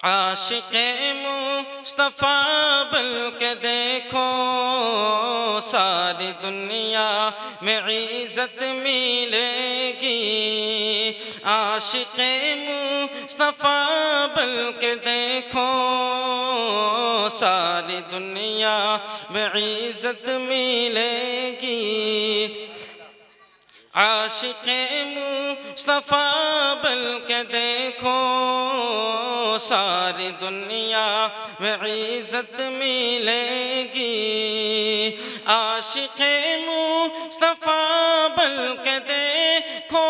आशिक़े मुस्तफ़ा बन के देखो, सारी दुनिया में इज़्ज़त मिलेगी। आशिक़े मुस्तफ़ा बन के देखो, सारी दुनिया में इज़्ज़त मिलेगी। आशिक़े मुस्तफ़ा बन के देखो, सारी दुनिया में इज़्ज़त मिलेगी। आशिक़े मुस्तफ़ा बन के देखो,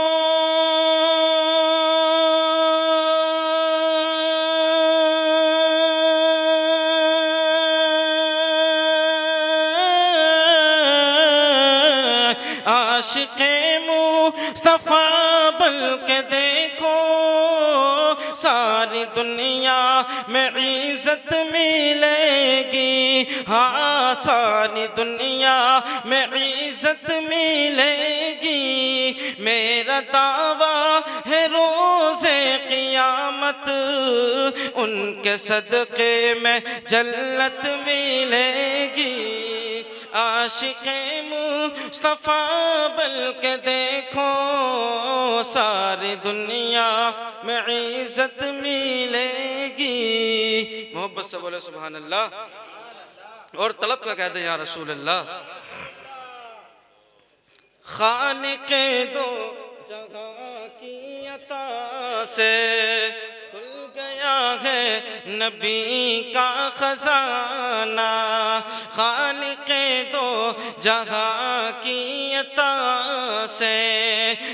आशिक़े मुस्तफ़ा बन के देखो, सारी दुनिया में इज़्ज़त मिलेगी। हाँ, सारी दुनिया में इज़्ज़त मिलेगी। मेरा दावा है रोज़े क़ियामत, उनके सदक़े में जन्नत मिलेगी। आशिक़े मुस्तफ़ा बन के देखो, सारी दुनिया में इज़्ज़त मिलेगी। मोहब्बत से बोले सुभान अल्लाह और तलब का कहते हैं या रसूल अल्लाह। खालिक़े दो जहां की अता से खुल गया है नबी का खजाना। खालिक़े दो जहां की अता से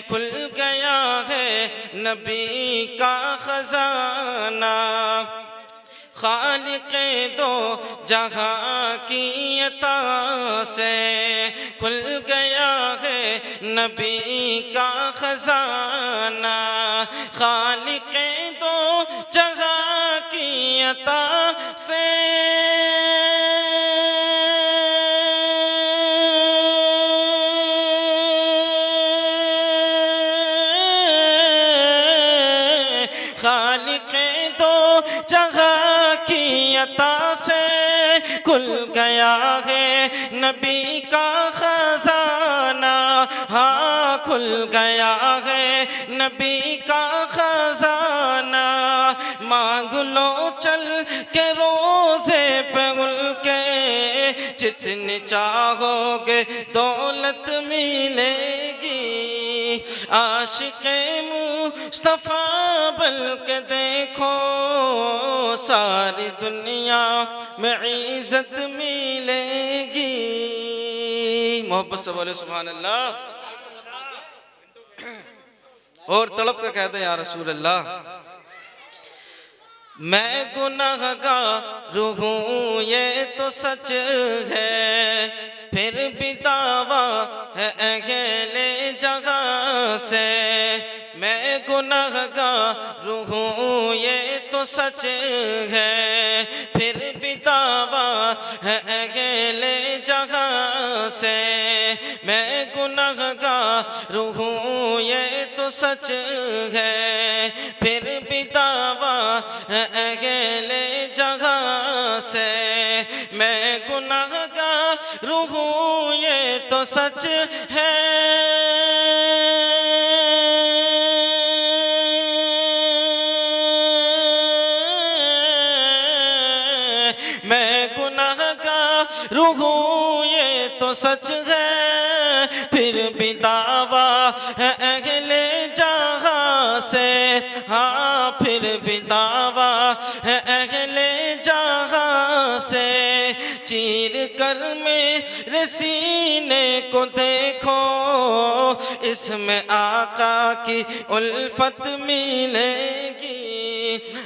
खुल गया है नबी का खजाना। खालिक़े दो जहां की अता से खुल गया है नबी का खजाना। खालिक़े दो जहां की अता से खालिक़े दो जहां की अता से खुल गया है नबी का खजाना। हाँ, खुल गया है नबी का खजाना। मांग लो चल के रोज़े पे उनके, जितनी चाहोगे दौलत मिलेगी। आशिक़े मुस्तफ़ा बन के देखो, सारी दुनिया में इज़्ज़त मिलेगी। मोहब्बत से बोले सुभान अल्लाह और तलब का कहते हैं या रसूल अल्लाह। मैं गुनाहगार हूँ ये तो सच है, फिर भी दावा है अहले जगह से। मैं गुनाहगार हूँ ये तो सच है, फिर भी दावा है अहले जगह से। मैं गुनाहगार हूँ ये तो सच है, फिर भी दावा है अगले जगह से। मैं गुनाहगार हूँ ये तो सच है, मैं गुनाहगार हूँ ये तो सच है, फिर भी दावा है अगले जगह से। हाँ, फिर भी दावा है अगले जगह से। चीर कर मेरे सीने को देखो, इसमें आका की उल्फत मिलेगी।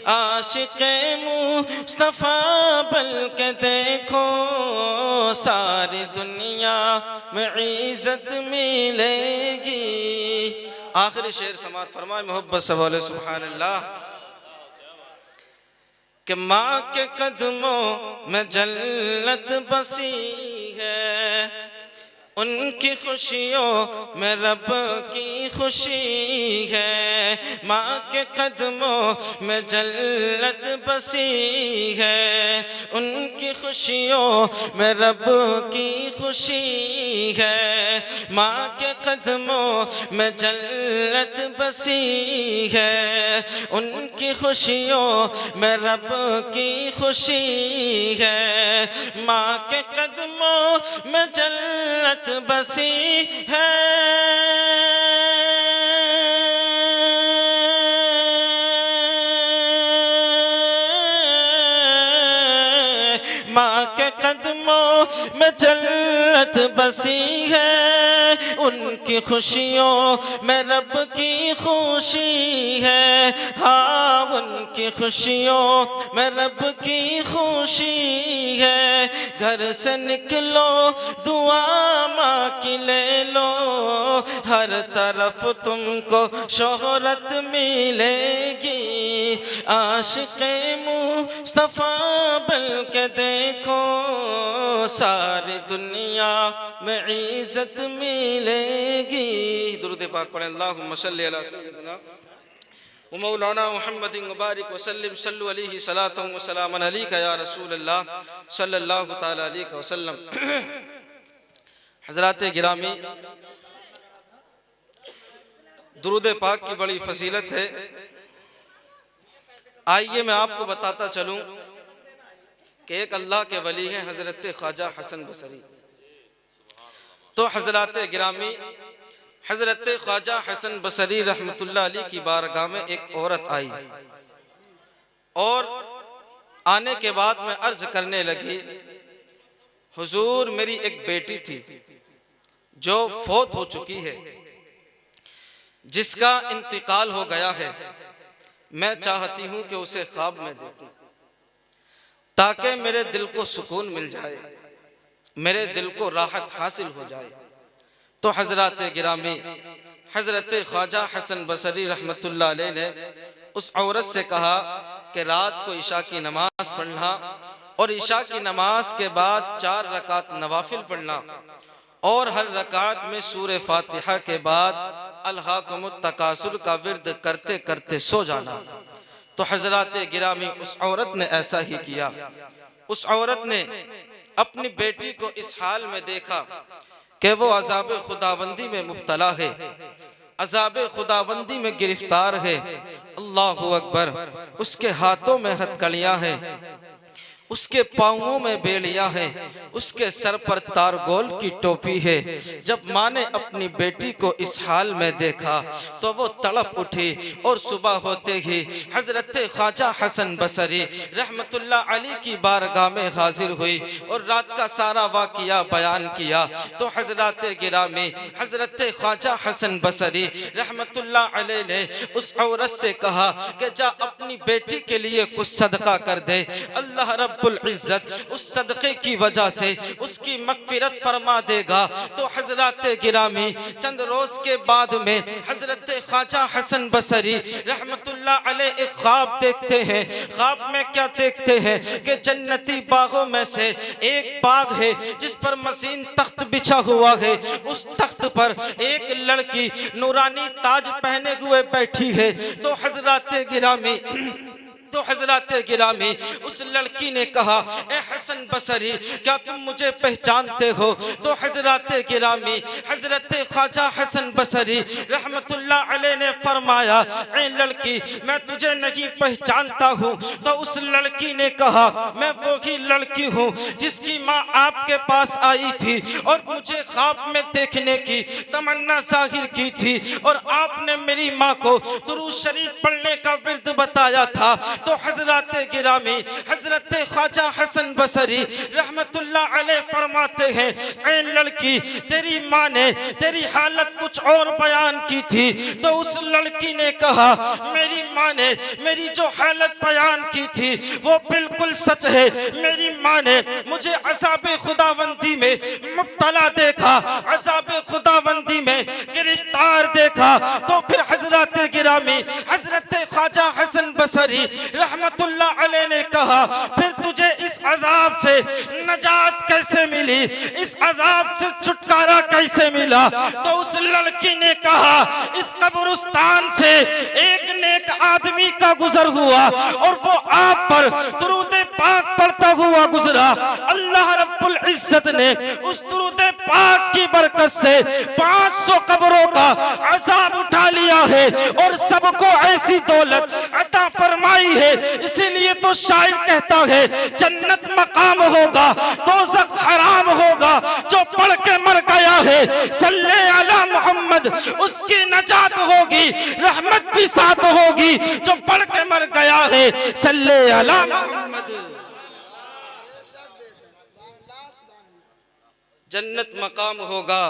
आशिक़े मुस्तफ़ा बन के देखो, सारी दुनिया में इज़्ज़त मिलेगी। आखिरी शेर समात फरमाए मोहब्बत से बोले सुभान अल्लाह। कि माँ के कदमों में जन्नत बसी है, उनकी खुशियों में रब की खुशी है, माँ के कदमों में जन्नत बसी है। उनकी खुशियों में रब की खुशी है, माँ के कदमों में जन्नत बसी है। उनकी खुशियों में रब की खुशी है, माँ के कदमों में जन्नत बसी है। माँ के कदमों में जन्नत बसी है। उनकी खुशियों में रब की खुशी है, हाँ उनकी खुशियों में रब की खुशी है। घर से निकलो दुआ माँ की ले लो, हर तरफ तुमको शोहरत मिलेगी। आशिक़े मुस्तफ़ा बन के देखो, सारी दुनिया में इज्जत मिलेगी। दुरूद पाक पढ़ें। अल्लाहुम्मा सल्लि अला सय्यिदिना व मौलाना मुहम्मदिन मुबारक वसल्लिम सल्लु अलैहि सलातन व सलामन अलैका या रसूल अल्लाह सल्लल्लाहु तआला अलैहि वसल्लम। हज़रात गिरामी, दुरूद पाक की बड़ी फजीलत है। आइए मैं आपको बताता चलूं कि एक अल्लाह के वली हैं हज़रत ख्वाजा हसन बसरी। तो हज़रात गिरामी, हज़रत ख्वाजा हसन बसरी रहमतुल्लाह अलैह की बारगाह में एक औरत आई और आने के बाद में अर्ज करने लगी, हुजूर मेरी एक बेटी थी जो फौत हो चुकी है, जिसका इंतकाल हो गया है। मैं चाहती हूँ कि उसे ख्वाब में देखूं ताकि मेरे दिल को सुकून मिल जाए, मेरे दिल को राहत हासिल हो जाए। तो हज़रात गिरामी, हज़रत ख्वाजा हसन बसरी रहमतुल्लाह अलैह ने उस औरत से कहा कि रात को इशा की नमाज पढ़ना और इशा की नमाज के बाद 4 रकात नवाफिल पढ़ना और हर रकात में सूरे फातिहा के बाद अलहाकुमुत तकासुर का विर्द करते करते सो जाना। तो हज़रात गिरामी, उस औरत ने ऐसा ही किया। उस औरत ने अपनी बेटी को इस हाल में देखा कि वो अज़ाब खुदाबंदी में मुब्तला है, अज़ाब खुदाबंदी में गिरफ्तार है। अल्लाहु अकबर। उसके हाथों में हथकड़ियाँ हैं, उसके पाँवों में बेड़ियां हैं, उसके सर पर तारगोल की टोपी है। जब माँ ने अपनी बेटी को इस हाल में देखा तो वो तड़प उठी और सुबह होते ही हज़रत ख्वाजा हसन बसरी रहमतुल्लाह अलैह की बारगाह में हाजिर हुई और रात का सारा वाक़िया बयान किया। तो हज़रत गिरामी, हज़रत ख्वाजा हसन बसरी रहमतुल्लाह अलैह ने उस औरत से कहा कि जा अपनी बेटी के लिए कुछ सदका कर दे, अल्लाह रब्बुल इज्जत उस सदक़े की वजह से उसकी मग़फ़िरत फरमा देगा। तो हज़रत गिरामी, चंद रोज़ के बाद में हज़रत ख्वाजा हसन बसरी रहमतुल्लाह अलैह एक ख्वाब देखते हैं। ख्वाब में क्या देखते हैं कि जन्नती बागों में से एक बाग है जिस पर मसीन तख्त बिछा हुआ है। उस तख्त पर एक लड़की नूरानी ताज पहने हुए बैठी है। तो हज़रत गिरामी उस लड़की ने कहा, ए हसन बसरी, क्या तुम मुझे पहचानते हो? तो हज़रत गिरामी, हज़रत ख्वाजा हसन बसरी रहमतुल्लाह अलैह ने फरमाया, ए लड़की, मैं तुझे नहीं पहचानता हूँ। तो उस लड़की ने कहा, मैं वही लड़की हूँ जिसकी माँ आपके पास आई थी और मुझे ख्वाब में देखने की तमन्ना जाहिर की थी और आपने मेरी माँ को दुरूद शरीफ पढ़ने का विर्द बताया था। तो हज़रत गिरामी, हज़रत ख्वाजा हसन बसरी रहमतुल्लाह अलैह फरमाते हैं, ऐ लड़की, तेरी माँ ने तेरी हालत कुछ और बयान की थी। तो उस लड़की ने कहा, मेरी माँ ने मेरी जो हालत बयान की थी वो बिल्कुल सच है। मेरी माँ ने मुझे अज़ाब खुदाबंदी में मुब्तला देखा, अज़ाब खुदाबंदी में गिरफ्तार देखा। तो फिर हज़रत गिरामी, हज़रत ख्वाजा हसन बसरी रहमतुल्लाह अलैह ने कहा, फिर तुझे इस अजाब से नजात कैसे मिली, इस अजाब से छुटकारा कैसे मिला। तो उस लड़की ने कहा इस कब्रिस्तान से एक नेक आदमी का गुजर हुआ और वो आप पर दुरूद पाक पढ़ता हुआ गुजरा। अल्लाह रब्बुल इज्जत ने उस दुरूद पाक की बरकत से 500 कब्रों का अजाब उठा लिया है और सबको ऐसी दौलत अता फरमाई है। इसीलिए तो शायर कहता है जन्नत मकाम होगा, दोज़ख हराम होगा। जो पढ़ के मर गया है सल्ले अला मोहम्मद, उसकी नजात होगी, रहमत भी साथ होगी। जो पढ़ के मर गया है सल्ले अला मोहम्मद। जन्नत मकाम होगा,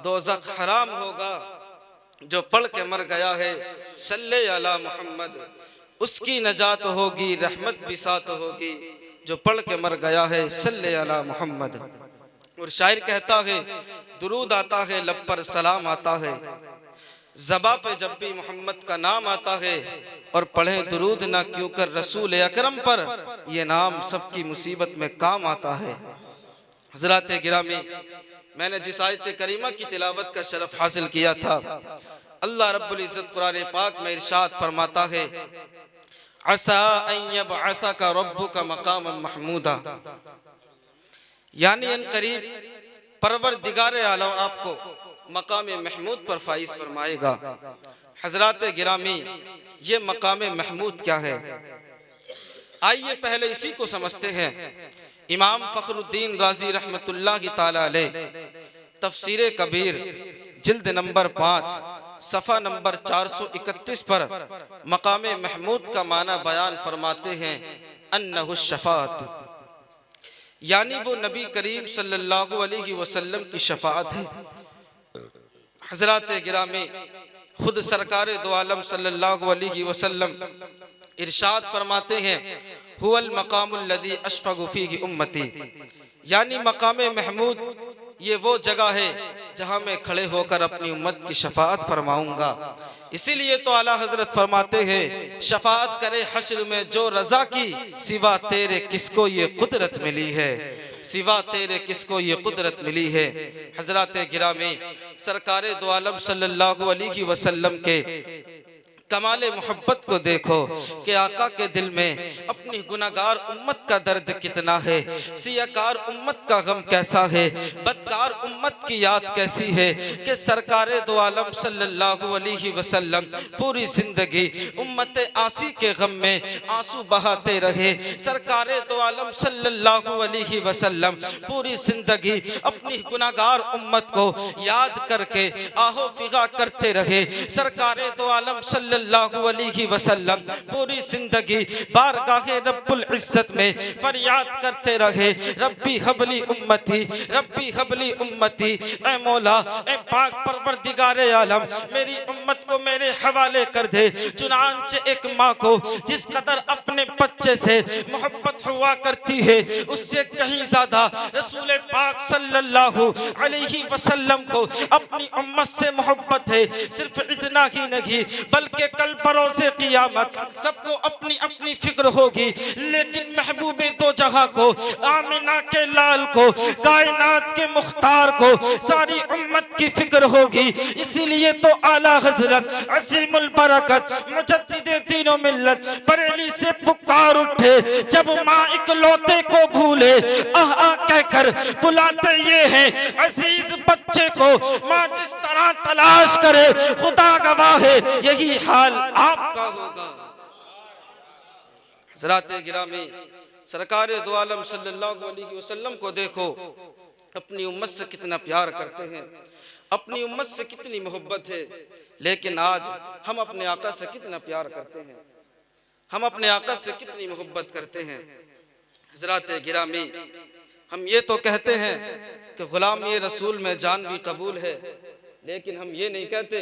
दोज़ख हराम होगा। जो पढ़ के मर गया है सल्ले अला मोहम्मद, उसकी नजात होगी, रहमत भी साथ होगी। जो पढ़ के मर गया है सल्ले अला मोहम्मद। और शायर कहता है दुरूद आता है, लब पर सलाम आता है, ज़बा पे जब भी मोहम्मद का नाम आता है। और पढ़े दुरूद ना क्यों कर रसूल अकरम पर, ये नाम सबकी मुसीबत में काम आता है। हज़रात गिरामी, मैंने जिस आयत करीमा की तिलावत का शरफ हासिल किया था, अल्लाह रब्बुल इज़्ज़त कुरान पाक में इरशाद फरमाता है असा अन यबअसका रब्बुका मकामन महमूदा, यानी इन करीब परवरदिगार आलम आपको मकाम महमूद पर फाइज फरमाएगा। हज़रात गिरामी, ये मकाम महमूद क्या है? आइए पहले इसी को समझते हैं। इमाम फ़खरुद्दीन राज़ी रहमतुल्लाहि ताला अलैह तफसीर कबीर जिल्द नंबर 5 सफ़ा नंबर 431 पर मकाम महमूद का माना बयान फरमाते हैं अन्नहु शफ़ाअत, यानी वो नबी करीम सल्लल्लाहु अलैहि वसल्लम की शफ़ाअत है। हज़रात गिरामी, खुद सरकार दो आलम सल्लल्लाहु अलैहि वसल्लम इरशाद फरमाते हैं हुवल मकामुल लज़ी अशफ़क़ु फ़ीहि उम्मती, यानी मकाम महमूद ये वो जगह है जहाँ मैं खड़े होकर अपनी उम्मत की शफाअत फरमाऊंगा। इसीलिए तो आला हजरत फरमाते हैं शफाअत करे हश्र में जो रजा की, सिवा तेरे किसको ये कुदरत मिली है, सिवा तेरे किसको ये कुदरत मिली है। हजरत गिरामी, सरकारे दो आलम सल्लल्लाहु अलैहि वसल्लम के कमाले मोहब्बत को देखो कि आका के दिल में अपनी गुनाहगार उम्मत का दर्द कितना है, सियाकार उम्मत का गम कैसा है, बदकार उम्मत की याद कैसी है कि सरकारे दो आलम सल्लल्लाहु अलैहि वसल्लम पूरी जिंदगी उम्मत आसी के गम में आंसू बहाते रहे। सरकारे दो आलम सल्लल्लाहु अलैहि वसल्लम पूरी जिंदगी अपनी गुनाहगार उम्मत को याद करके आहो फिगा करते रहे। सरकारे दो आलम सल्लल्लाहु अलैहि वसल्लम पूरी जिंदगी बारगाहे रब्बुल इज्जत में फरियाद करते रहे रब्बी हबली उम्मती, रब्बी हबली उम्मती, ऐ मौला ऐ पाक परवरदिगारे आलम मेरी उम्मत को मेरे हवाले कर दे। चुनांचे एक माँ को जिस कदर अपने बच्चे से मोहब्बत हुआ करती है उससे कहीं ज्यादा रसूल पाक सल्लल्लाहु अलैहि वसल्लम को अपनी उम्मत से मोहब्बत है। सिर्फ इतना ही नहीं बल्कि कल बरोज़े क़ियामत सबको अपनी अपनी फिक्र होगी, लेकिन महबूबे दो जहां को, आमिना के लाल को, कायनात के मुख्तार को सारी उम्मत की फिक्र होगी। इसीलिए तो आला हजरत अज़ीमुल बरकत मुजद्दिदे दीनो मिल्लत बरेली से पुकार उठे जब माँ इकलौते को भूले आह आह कहकर बुलाते ये हैं अजीज बच्चे को। माँ जिस तरह तलाश करे खुदा गवाह है यही हाल आपका होगा। हज़रात गिरामी, सरकार दो आलम सल्लल्लाहु अलैहि वसल्लम को देखो, अपनी उम्मत से कितना प्यार करते हैं, अपनी उम्मत से कितनी मोहब्बत है। लेकिन आज हम अपने आका से कितना प्यार करते हैं, हम अपने आका से कितनी मोहब्बत करते हैं। हज़रात गिरामी, हम ये तो कहते हैं कि गुलामी रसूल में जान भी कबूल है, लेकिन हम ये नहीं कहते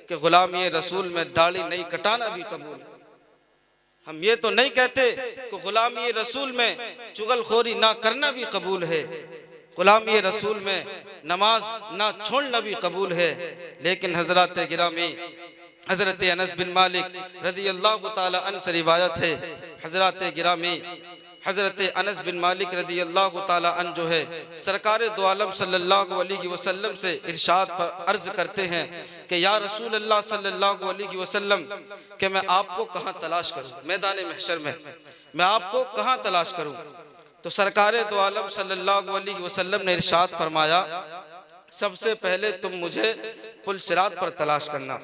कि गुलामी रसूल में दाढ़ी नहीं कटाना भी कबूल है। हम ये तो नहीं कहते कि गुलामी रसूल में चुगलखोरी ना करना भी कबूल है, गुलामी रसूल में नमाज ना छोड़ना भी कबूल है। लेकिन हजरत गिरामी, हज़रत अनस बिन मालिक रज़ी अल्लाह ताला अन्हु से रिवायत है, हज़रत गिरामी हज़रत अनस बिन मालिक रज़ी अल्लाह ताला अन्हु जो है सरकार दो आलम सल्लल्लाहु अलैहि वसल्लम से इरशाद अर्ज़ करते हैं कि या रसूल अल्लाह सल्लल्लाहु अलैहि वसल्लम कि मैं आपको कहाँ तलाश करूँ, मैदान महशर में मैं आपको कहाँ तलाश करूँ। तो सरकार दो आलम सल्लल्लाहु अलैहि वसल्लम ने इरशाद फरमाया, सबसे पहले तुम मुझे पुल सिरात पर तलाश करना।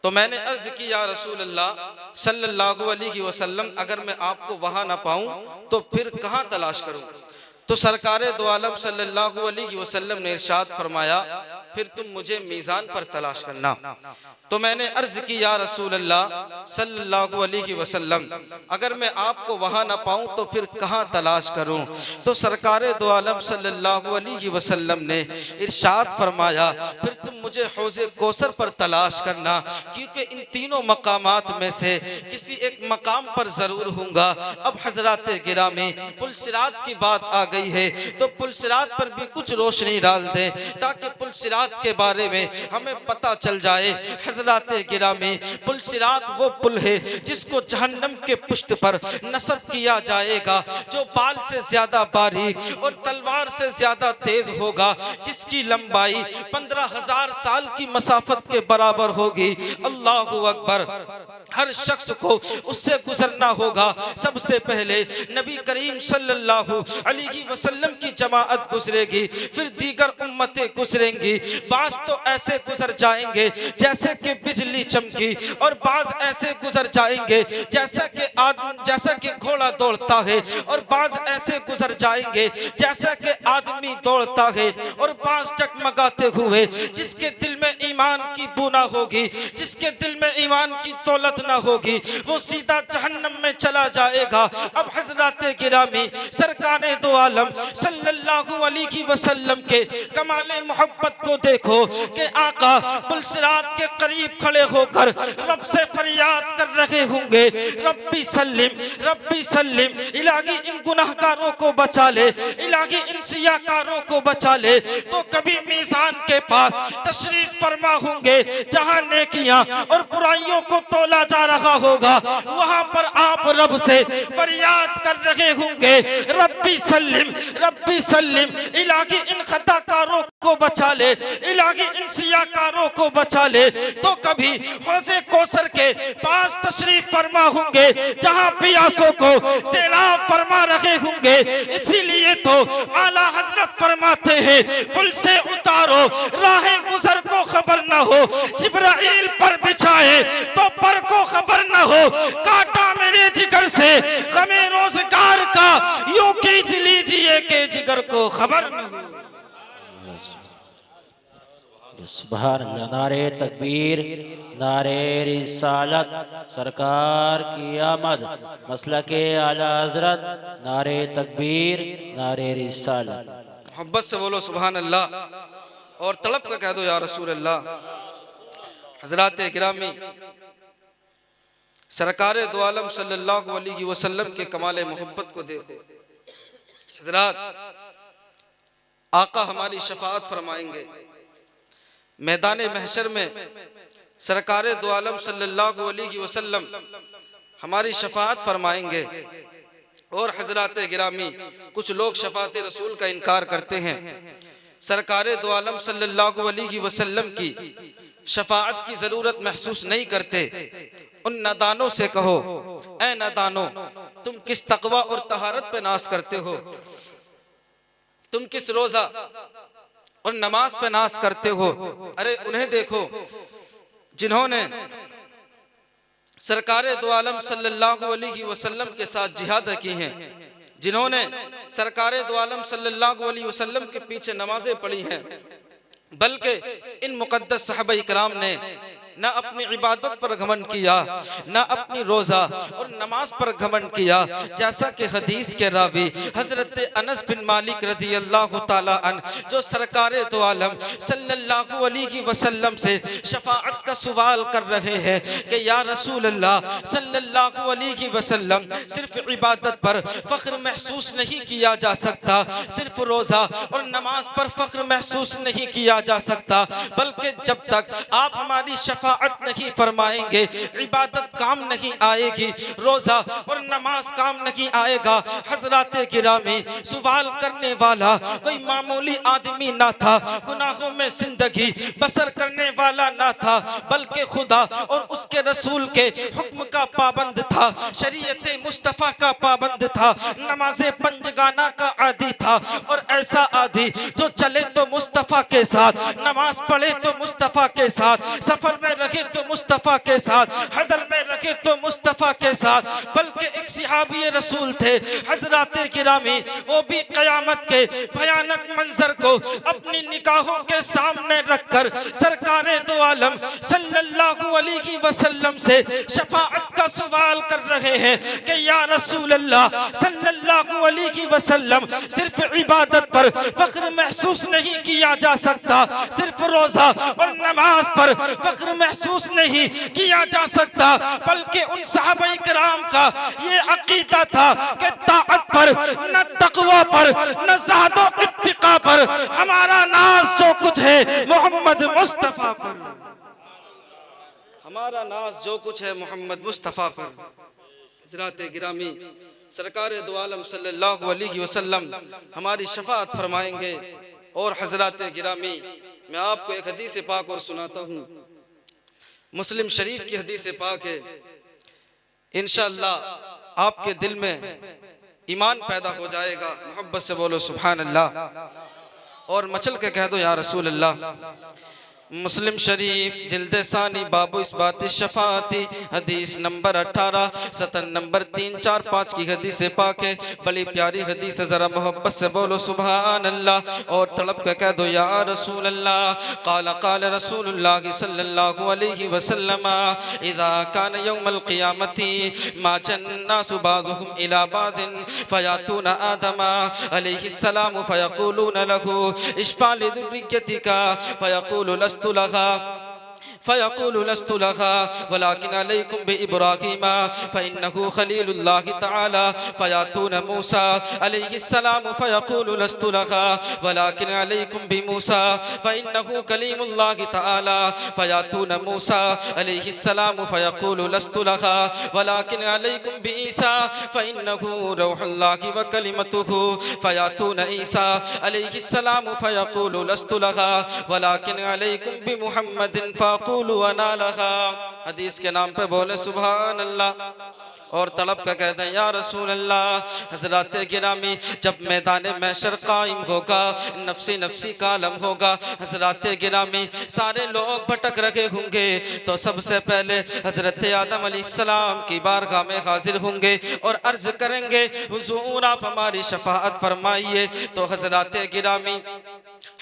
तो मैंने अर्ज की, या रसूल अल्लाह सल्लल्लाहु अलैहि वसल्लम अगर मैं आपको वहां ना पाऊं तो फिर कहां तलाश करूं। तो सरकार दो आलम सल्लल्लाहु अलैहि वसल्लम ने इरशाद फरमाया, फिर तुम मुझे मीज़ान पर तलाश करना। तो मैंने अर्ज की, या रसूल अल्लाह सल्लल्लाहु अलैहि वसल्लम अगर मैं आपको वहां ना पाऊं तो फिर कहां तलाश करूं। तो सरकार दो आलम सल्लल्लाहु अलैहि वसल्लम ने इरशाद फरमाया, फिर तुम मुझे हौज़े कौसर पर तलाश करना, क्योंकि इन तीनों मकामात में से किसी एक मकाम पर जरूर होऊंगा। अब हजरात गिरामी पुल सिरात की बात आ गई है, तो पुल सिरात पर भी कुछ रोशनी डाल दें ताकि पुल सिरात के बारे में हमें पता चल जाए। हजरात गिरामी पुल सिरात वो पुल है जिसको जहन्नम के पुष्ट पर नस्ब किया जाएगा, जो बाल से ज्यादा बारीक और तलवार से ज्यादा तेज होगा, जिसकी लंबाई 15,000 साल की मसाफत के बराबर होगी। अल्लाहु अकबर। हर शख्स को उससे गुजरना होगा। सबसे पहले नबी करीम सल्लल्लाहु अलैहि वसल्लम की जमाअत गुजरेगी, फिर दीगर उम्मतें गुजरेंगी। बाज तो ऐसे गुजर जाएंगे जैसे कि बिजली चमकी, और बाज ऐसे गुजर जाएंगे जैसा कि घोड़ा दौड़ता है, और बाज ऐसे गुजर जाएंगे जैसा कि आदमी दौड़ता है, और बाज टकमगाते हुए जिसके दिल में ईमान की बुना होगी, जिसके दिल में ईमान की दौलत ना होगी, वो सीधा जहन्नम में चला जाएगा। अब हजरत गिरामी सरकारे दो आलम सल्लल्लाहु अलैहि वसल्लम के कमाले मोहब्बत को देखो कि आका पुल सिरात के करीब खड़े होकर रब से फरियाद कर रहे होंगे, रब्बी सल्लिम, इलाही इन गुनाहगारों को बचा ले, इलाही इन सियाकारों को बचा ले। तो कभी मीज़ान के पास तशरीफ फरमा होंगे जहां नेकियां और बुराइयों को तोला जा रहा होगा, वहां पर आप रब से फरियाद कर रहे होंगे, रब्बी सल्लिम, इलाही इन खताकारों को बचा ले, इलाही इन सियाकारों को बचा ले। तो कभी हौज़े कौसर के पास तशरीफ फरमा होंगे जहां पियासों को सैलाब फरमा रहे होंगे। इसीलिए तो आला हजरत फरमाते हैं, पुल से उतारो राहे गुजर को खबर न हो, जिब्राइल पर बिछाए तो पर को खबर न हो, काटा मेरे जिगर से गमे रोजगार का, यूं खींच लीजिए के जिगर को खबर न हो। सुभान अल्लाह। नारे तकबीर, नारे रिसालत, सरकार की आमद, मसलके आला हजरत, नारे तकबीर, नारे रिसालत। मोहब्बत से बोलो सुभान अल्लाह और तड़प कर कह दो या रसूल अल्लाह। हजरात गिरामी सरकार दो आलम सल्लल्लाहु अलैहि वसल्लम के कमाल मोहब्बत को देखो। हजरात आका हमारी शफाअत फरमाएंगे मैदान महशर में। सरकार दो आलम सल्लल्लाहु अलैहि वसल्लम हमारी शफाअत फरमाएंगे। और हजरात गिरामी कुछ लोग शफाअत रसूल का इनकार करते हैं। सरकार दो आलम सल्लल्लाहु अलैहि वसल्लम की शफाअत की जरूरत महसूस नहीं करते। उन नादानों से कहो, ऐ नादानो, तुम किस तकवा और तहारत पे नाज करते हो, तुम किस रोजा और नमाज पे नाज करते हो। अरे उन्हें देखो जिन्होंने सरकार दो आलम सल्लल्लाहु अलैहि वसल्लम के साथ जिहाद की हैं, जिन्होंने सरकार दो आलम सल्लल्लाहु अलैहि वसल्लम के पीछे नमाजें पढ़ी हैं। बल्कि इन मुकद्दस सहाबा इकराम ने न अपनी इबादत पर घमंड किया, न अपनी रोजा और नमाज पर घमंड किया। जैसा कि हदीस के रावी हजरत अनस बिन मालिक रज़ी अल्लाह ताला अन्हु जो सरकारे दो आलम सल्लल्लाहु अलैहि वसल्लम से शफाअत का सवाल कर रहे हैं कि या रसूल अल्लाह सल्लल्लाहु अलैहि वसल्लम, सिर्फ इबादत पर फख्र महसूस नहीं किया जा सकता, सिर्फ रोजा और नमाज पर फख्र महसूस नहीं किया जा सकता, बल्कि जब तक आप हमारी शफाअत शफाअत नहीं फरमाएंगे, इबादत काम नहीं आएगी, रोजा और नमाज काम नहीं आएगा। हजरात गिरामी, सवाल करने वाला कोई मामूली आदमी ना था, गुनाहों में जिंदगी बसर करने वाला ना था, बल्कि खुदा और उसके रसूल के हुक्म का पाबंद था, शरीयत मुस्तफ़ा का पाबंद था, नमाज़े पंजगाना का आदी था। और ऐसा आदी जो चले तो मुस्तफ़ा के साथ, नमाज पढ़े तो मुस्तफ़ा के साथ, सफर में रखे तो मुस्तफ़ा के साथ, हदर में रखे तो मुस्तफ़ा के साथ। बल्कि एक सहाबी रसूल थे हजरात गिरामी, वो भी क़यामत के भयानक मंजर को अपनी निगाहों के सामने रखकर सरकारे दो आलम सल्लल्लाहु अलैहि वसल्लम से शफाअत का सवाल कर रहे हैं कि या रसूल अल्लाह सल्लल्लाहु अलैहि वसल्लम, सिर्फ इबादत पर फख्र महसूस नहीं किया जा सकता, सिर्फ रोजा और नमाज पर फख्र महसूस नहीं किया जा सकता, बल्कि उन सहाबा किराम का ये अकीदा था कि ताअत पर, न तकवा पर, न ज़ाहद व इत्तिका पर, हमारा नाज जो कुछ है मोहम्मद मुस्तफ़ा पर, हमारा नाज जो कुछ है मोहम्मद मुस्तफ़ा पर। हज़रात गिरामी, सरकार दो आलम सल्लल्लाहु अलैहि वसल्लम हमारी शफाअत फरमाएंगे। और हज़रात गिरामी, मैं आपको एक हदीस पाक और सुनाता हूँ, मुस्लिम शरीफ की हदीस पाक है। इंशाअल्लाह आपके दिल में ईमान पैदा हो जाएगा। मोहब्बत से बोलो सुभान अल्लाह और मचल के कह दो या रसूल अल्लाह। मुस्लिम शरीफ जिल्द सानी बाबू इस बात शफाती, हदीस नंबर 18, सतन नंबर 3, 4, 5 की हदीस पाक है। बड़ी प्यारी हदीस, जरा मोहब्बत से बोलो सुभान अल्लाह और तड़प के कह दो या रसूल अल्लाह। क़ाल क़ाल रसूलुल्लाह सल्लल्लाहु अलैहि वसल्लम, इज़ा कान यौमल क़ियामती मा जन्नासु बाज़ुहुम इला बाज़िन फ़यातून आदम अलैहिस्सलाम फ़यक़ूलून लहू इश्फ़ा लिज़ुर्रियतिका फ़यक़ूलु लस्तु लहा फ़यक़ूलु लस्तु लहा वलाकिन अलैकुम बिइब्राहीम फ़इन्नहु ख़लीलुल्लाहि तआला फ़यातून मूसा अलैहिस्सलाम फ़यक़ूलु लस्तु लहा वलाकिन अलैकुम बिमूसा फ़इन्नहु कलीमुल्लाहि तआला फ़यातून मूसा अलैहिस्सलाम फ़यक़ूलु लस्तु लहा वलाकिन अलैकुम बिईसा फ़इन्नहु रूहुल्लाहि व कलिमतुहु फ़यातून ईसा अलैहिस्सलाम फ़यक़ूलु लस्तु लहा वलाकिन अलैकुम बिमुहम्मदिन फ़क़ूलु अना लहा। हदीस के नाम पे बोले सुभान अल्लाह और तड़प का कहते हैं या रसूल अल्लाह। हज़रात गिरामी, जब मैदान महशर कायम होगा, नफ्सी नफ्सी का आलम होगा, हज़रात गिरामी सारे लोग भटक रहे होंगे, तो सबसे पहले हज़रत आदम अलैहिस्सलाम की बारगाह में हाजिर होंगे और अर्ज़ करेंगे हुज़ूर आप हमारी शफाअत फरमाइए। तो हज़रात गिरामी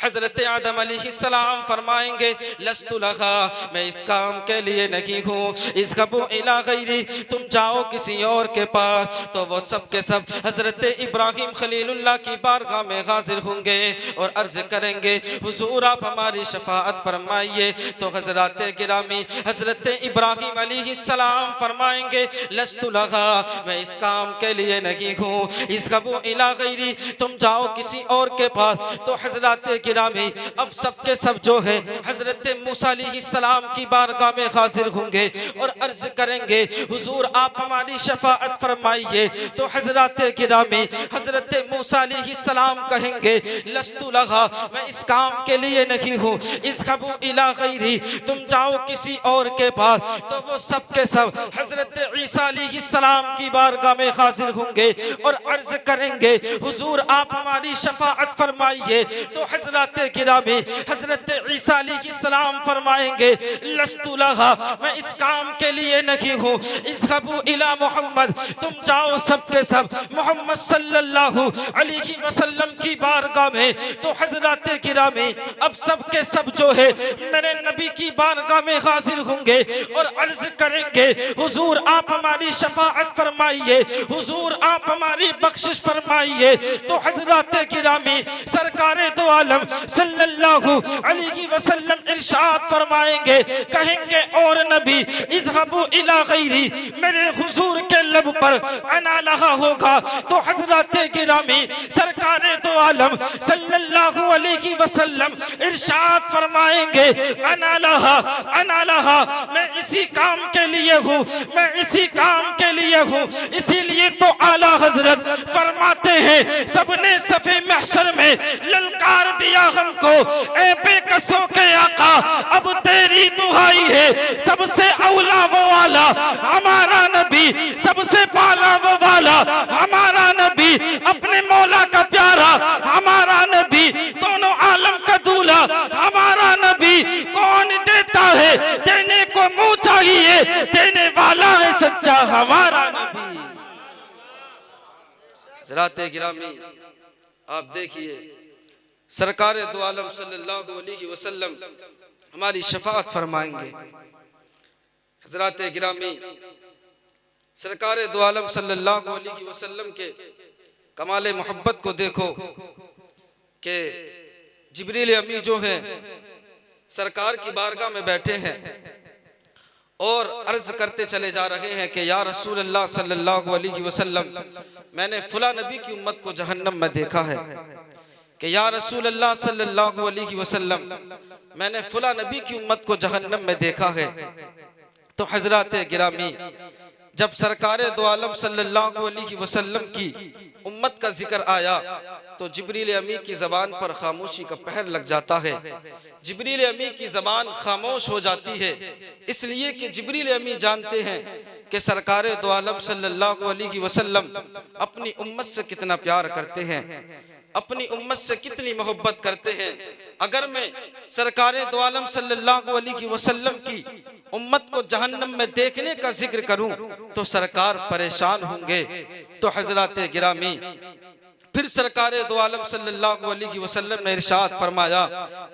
हज़रत आदम अलैहिस्सलाम फरमाएंगे लस्तु लहा, मैं इस काम के लिए नहीं हूँ, इज़हबू इला गैरी, तुम जाओ किसी और के पास। तो वो सब के सब हज़रत इब्राहीम खलीलुल्लाह की बारगाह में हाजिर होंगे और अर्ज़ करेंगे हुज़ूर आप हमारी शफाअत फरमाइए। तो हज़रात गिरामी हज़रत इब्राहीम अलैहिस्सलाम फरमाएंगे लस्तु लहा, मैं इस काम के लिए नहीं हूँ, इज़हबू इला गैरी, तुम जाओ किसी और के पास। तो हज़रात गिरामी अब सब के सब जो है हज़रत मूसा अलैहिस्सलाम की बारगाह में हाजिर होंगे और अर्ज़ करेंगे हुज़ूर आप हमारी शफाअत फरमाइए। तो हज़रत गिरामी हज़रत मूसा अलैहिस्सलाम कहेंगे लस्तु लहा, मैं इस काम के लिए नहीं हूँ, इज़हबू इला गैरी, तुम जाओ किसी और के पास। तो वो सब के सब हज़रत ईसा अलैहिस्सलाम की बारगाह में हाजिर होंगे और अर्ज़ करेंगे हुज़ूर आप हमारी शफाअत फरमाइए। तो हज़रत गिरामी हज़रत ईसा अलैहिस्सलाम फरमाएंगे लस्तु लहा, मैं इस काम के लिए नहीं हूँ, इज़हबू इला मोहम्मद, तुम जाओ सब के सब मोहम्मद सल्लल्लाहु अलैहि वसल्लम की बारगाह में। तो हज़रत गिरामी अब सब के सब जो है मेरे नबी की बारगाह में हाजिर होंगे और अर्ज़ करेंगे हुज़ूर आप हमारी शफाअत फरमाइए, हुज़ूर आप हमारी बख्शिश फरमाइए। तो हज़रत गिरामी सरकारे दो आलम सल्लल्लाहु अलैहि वसल्लम इरशाद फरमाएंगे, कहेंगे और नबी इज़हबू इला गैरी, मेरे हुजूर के लब पर अना लहा होगा तो हजरत गिरामी सरकारे दो आलम सल्लल्लाहु अलैहि वसल्लम इरशाद फरमाएंगे, अना लहा, मैं इसी काम के लिए हूँ, मैं इसी काम के लिए हूँ। इसीलिए तो आला हजरत फरमाते हैं, सबने सफे महशर में ललकार दिया हमको, ए बेकसों के आका अब तेरी दुहाई है, सबसे औला वो वाला हमारा नबी, सबसे पाला वो वाला हमारा नबी, अपने मौला का प्यारा हमारा नबी, दोनों आलम का दूल्हा हमारा नबी। कौन देता है, देने को मुंह चाहिए, देने वाला है सच्चा हमारा नबी। हज़रात गिरामी आप देखिए, सरकार दो आलम सल्लल्लाहु अलैहि वसल्लम हमारी शफाअत फरमाएंगे। हज़रात गिरामी सरकार दो आलम सल्लल्लाहु अलैहि वसल्लम के कमाल मोहब्बत को देखो कि जिब्रील अमी जो हैं सरकार की बारगाह में बैठे हैं और अर्ज करते चले जा रहे हैं कि या रसूल अल्लाह सल्लल्लाहु अलैहि वसल्लम, मैंने फुला नबी की उम्मत को जहन्नम में देखा है, कि या रसूल अल्लाह सल्लल्लाहु अलैहि वसल्लम, मैंने फुला नबी की उम्मत को जहन्नम में देखा है। तो हजरत गिरामी जब सरकारे दो आलम सल्लल्लाहु अलैहि वसल्लम की उम्मत का जिक्र आया तो जिब्रील अमी की ज़बान पर खामोशी का पहर लग जाता है। जिब्रील अमी की ज़बान खामोश हो जाती है, इसलिए कि जिब्रील अमी जानते हैं कि सरकारे दो आलम सल्लल्लाहु अलैहि वसल्लम अपनी उम्मत से कितना प्यार करते हैं, अपनी उम्मत से कितनी मोहब्बत करते हैं। अगर मैं सरकारे दो आलम सल्लल्लाहु अलैहि वसल्लम की उम्मत को जहन्नम में देखने का जिक्र करूं तो सरकार परेशान होंगे। तो हजरत गिरामी फिर सरकारे दो आलम सल्लल्लाहु अलैहि वसल्लम ने इरशाद फरमाया,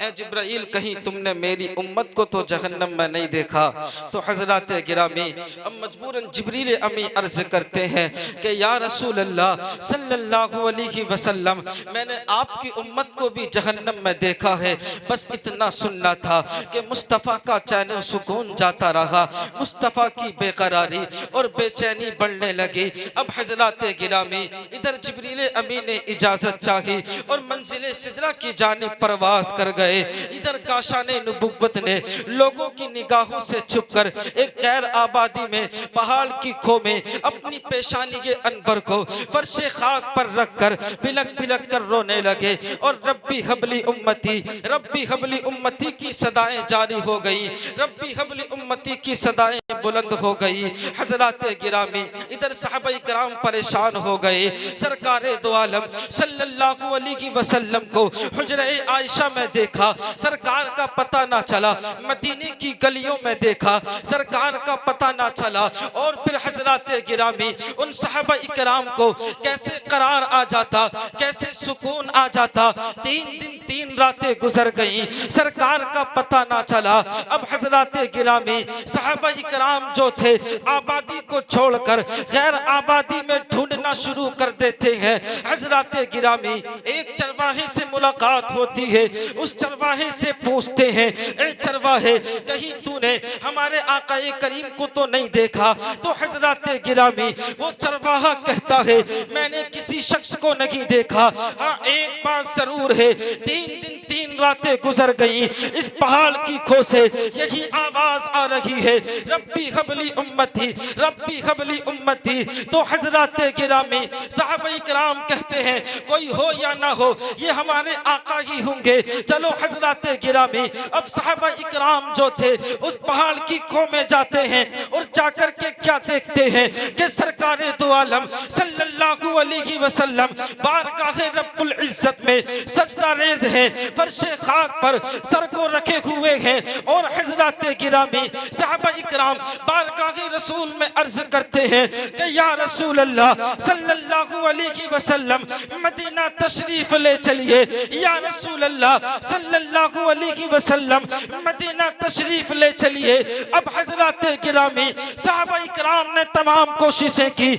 ए जिब्राइल कहीं तुमने मेरी उम्मत को तो जहन्नम में नहीं देखा। तो हजरत गिरामी अब मजबूरन जिब्रील अमी अर्ज करते हैं कि या रसूल अल्लाह सल्लल्लाहु अलैहि वसल्लम, मैंने आपकी उम्मत को भी जहन्नम में देखा है, बस इतना सुनना था कि मुस्तफ़ा का चैन सुकून जाता रहा, मुस्तफ़ा की बेकरारी और बेचैनी बढ़ने लगी। अब हजरत गिरामी इधर जिब्रील अमी इजाजत चाही और मंजिले सिदरा की जानिब परवास कर गए। इधर काशाने नबुव्वत ने लोगों की निगाहों से छुपकर एक गैर आबादी में पहाड़ की खो में अपनी पेशानी के अनवर को फर्शे खाक पर रखकर बिलक बिलक कर रोने लगे और रब्बी हबली उम्मती, रब्बी हबली उम्मती की सदाएं जारी हो गई, रब्बी हबली उम्मती की सदाएं बुलंद हो गई। हजरत गिरामी इधर सहाबा इकराम परेशान हो गए। सरकारे दो आलम सल्लल्लाहु अलैहि वसल्लम को हुजरे आयशा में देखा, सरकार का पता ना चला, मदीने की गलियों में देखा, सरकार का पता ना चला। और फिर हजरत गिरामी उन सहाबा इकराम को कैसे करार आ जाता, कैसे सुकून आ जाता। 3 दिन 3 रातें गुजर गई, सरकार का पता ना चला। अब हजरत गिरामी सहाबा इकराम जो थे आबादी को छोड़कर गैर आबादी में ढूंढना शुरू कर देते हैं। हजरत गिरामी एक चरवाहे से मुलाकात होती है, उस चरवाहे से पूछते हैं, ए चरवाहे कहीं तूने हमारे आकाए करीम को तो नहीं देखा? तो हजरत गिरामी वो चरवाहा कहता है, मैंने किसी शख्स को नहीं देखा, हाँ एक बात जरूर है, 3 दिन 3 रातें गुजर गई, इस पहाड़ की खो से यही आवाज आ रही है, रब्बी हबली उम्मती, रब्बी हबली उम्मती। तो हजरत गिरामी साहब इकराम कहते हैं, कोई हो या ना हो ये हमारे आका ही होंगे। चलो हजरत गिरामी अब साहब इकराम जो थे उस पहाड़ की खो में जाते हैं और जाकर के क्या देखते हैं कि सरकारे दो आलम सल्लल्लाहु अलैहि वसल्लम बारगाह रब्बुल इज्जत में सजदा रेज़ हैं, फर्श खाक पर सर को रखे हुए हैं और हजरत गिरामी सहाबा इकराम बारगाह रसूल में अर्ज करते हैं कि या रसूल अल्लाह सल्लल्लाहु अलैहि वसल्लम मदीना तशरीफ ले चलिए, या रसूल अल्लाह सल्लल्लाहु अलैहि वसल्लम मदीना तशरीफ ले चलिए। अब हजरत गिरामी सहाबा इकराम ने तमाम कोशिशें की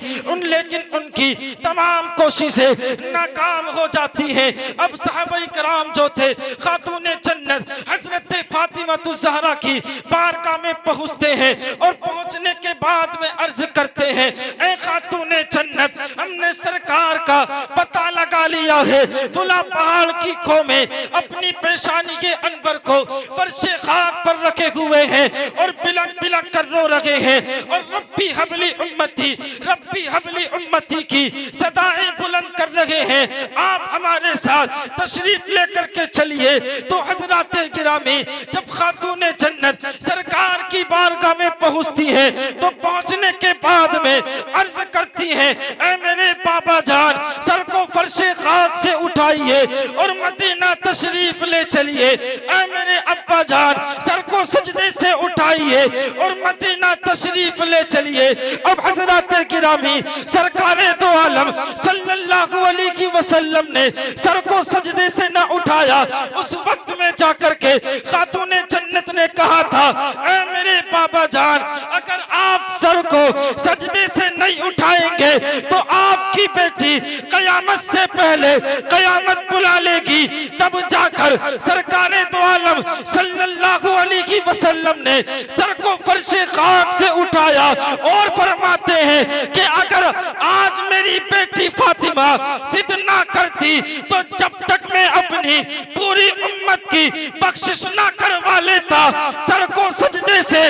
लेकिन उनकी तमाम कोशिशें नाकाम हो जाती हैं। अब सहाबा इकराम जो थे खातूने जन्नत हजरत फातिमा ज़हरा की बारगाह में पहुंचते हैं और पहुंचने के बाद में अर्ज करते हैं, ऐ खातूने जन्नत, हमने सरकार का पता लगा लिया है, फुला पहाड़ की खो में अपनी पेशानी के अनवर को फर्शे खाक पर रखे हुए हैं और बिलक बिलक कर रो रहे हैं और रब्बी हबली उम्मती, रब्बी हबली उम्मती की सदाएं बुलंद कर रहे हैं। आप हमारे साथ तशरीफ लेकर के चलिए। तो हजरत गिरामी जब खातूने जन्नत सरकार की बारगाह में पहुंचती है तो पहुंचने के बाद में अर्ज करती हैं, ऐ मेरे बाबा जान, सर को फर्शे खाक से उठाइए और मदीना तशरीफ ले चलिए। ऐ मेरे अब्बा जान, सर को सजदे से उठाइए और मदीना तशरीफ ले चलिए। अब हजरत गिरामी सरकारे दो आलम सल्लल्लाहु अलैहि वसल्लम ने सर को सजदे से न उठाया। उस वक्त में जाकर के खातूने जन्नत ने कहा था, ऐ मेरे बाबा जान, अगर आप सर को सजदे से नहीं उठाएंगे तो आपकी बेटी कयामत से पहले कयामत बुला लेगी। तब जाकर सरकारे दो आलम सल्लल्लाहु अलैहि वसल्लम ने सर को फर्शे खाक से उठाया और फरमाते हैं कि अगर आज मेरी बेटी फातिमा सिद्ध ना करती तो जब तक मैं अपनी पूरी उम्मत की बख्शिश ना करवा लेता, सर को सजदे से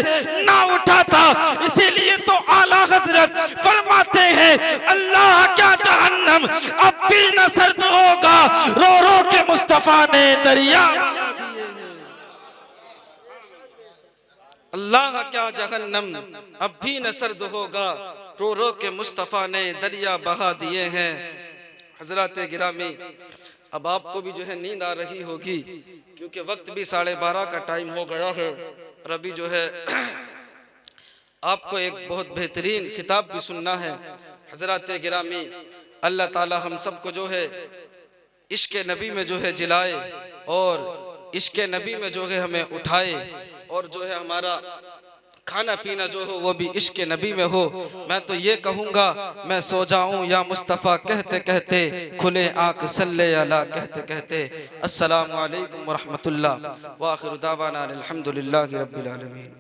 ना उठाता। इसीलिए तो आला हजरत फरमाते हैं, अल्लाह क्या जहन्नम अब भी न सर्द होगा, रो रो के मुस्तफा ने दरिया। अल्लाह क्या जहन्नम अब भी न सर्द होगा, रो रो के मुस्तफ़ा ने दरिया बहा दिए हैं। हजरत गिरामी, अब आपको भी जो है नींद आ रही होगी क्योंकि वक्त भी 12:30 का टाइम हो गया है और अभी जो है आपको एक बहुत बेहतरीन खिताब भी सुनना है। हजरत गिरामी, अल्लाह ताला हम सबको जो है इश्क नबी में जो है जिलाए और इश्क नबी में जो है हमें उठाए और जो है हमारा खाना पीना जो हो वो भी इश्क नबी में हो। मैं तो ये कहूँगा, मैं सो जाऊँ या मुस्तफ़ा कहते कहते, खुले आँख सल्ले अला कहते कहते। अस्सलामु अलैकुम व रहमतुल्लाह व आखिरु दावाना अल्हम्दुलिल्लाहि रब्बिल आलमीन।